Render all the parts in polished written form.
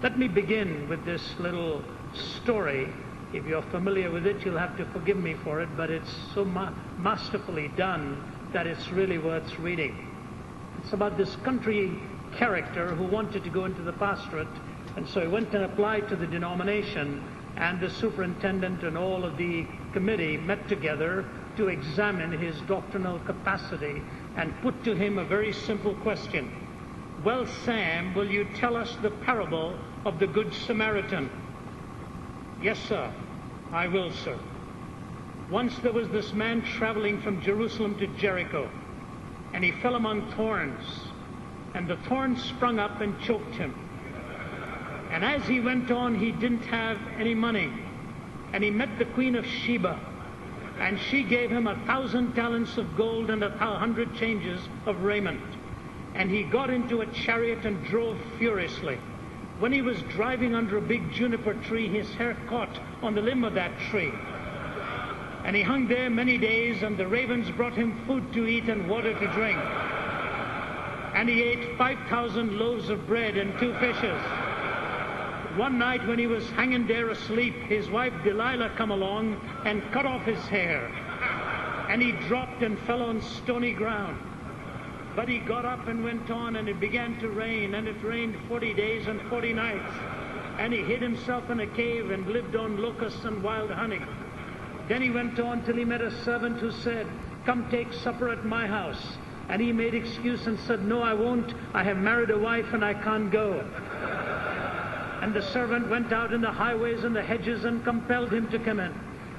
Let me begin with this little story. If you're familiar with it, you'll have to forgive me for it, but it's so masterfully done that it's really worth reading. It's about this country character who wanted to go into the pastorate, and so he went and applied to the denomination, and the superintendent and all of the committee met together to examine his doctrinal capacity and put to him a very simple question. Well, Sam, will you tell us the parable of the Good Samaritan? Yes, sir. I will, sir. Once there was this man traveling from Jerusalem to Jericho, and he fell among thorns, and the thorns sprung up and choked him. And as he went on, he didn't have any money, and he met the Queen of Sheba, and she gave him 1,000 talents of gold and 100 changes of raiment. And he got into a chariot and drove furiously. When he was driving under a big juniper tree, his hair caught on the limb of that tree. And he hung there many days, and the ravens brought him food to eat and water to drink. And he ate 5,000 loaves of bread and 2 fishes. One night when he was hanging there asleep, his wife Delilah come along and cut off his hair. And he dropped and fell on stony ground. But he got up and went on, and it began to rain, and it rained 40 days and 40 nights. And he hid himself in a cave and lived on locusts and wild honey. Then he went on till he met a servant who said, "Come take supper at my house." And he made excuse and said, "No, I won't. I have married a wife and I can't go." And the servant went out in the highways and the hedges and compelled him to come in.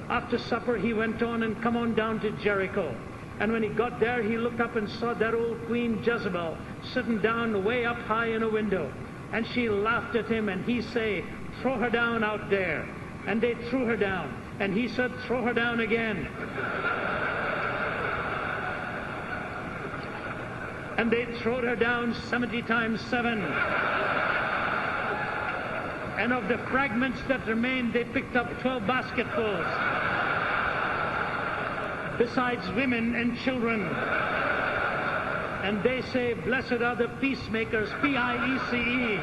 After supper he went on and come on down to Jericho. And when he got there, he looked up and saw that old Queen Jezebel sitting down way up high in a window. And she laughed at him, and he say, "Throw her down out there." And they threw her down. And he said, "Throw her down again." And they throwed her down 70 times 7. And of the fragments that remained, they picked up 12 basketfuls, besides women and children. And they say, "Blessed are the peacemakers," P-I-E-C-E.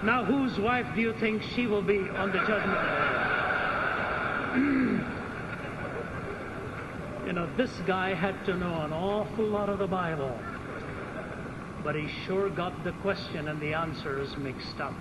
Now whose wife do you think she will be on the judgment day? You know, this guy had to know an awful lot of the Bible, but he sure got the question and the answers mixed up.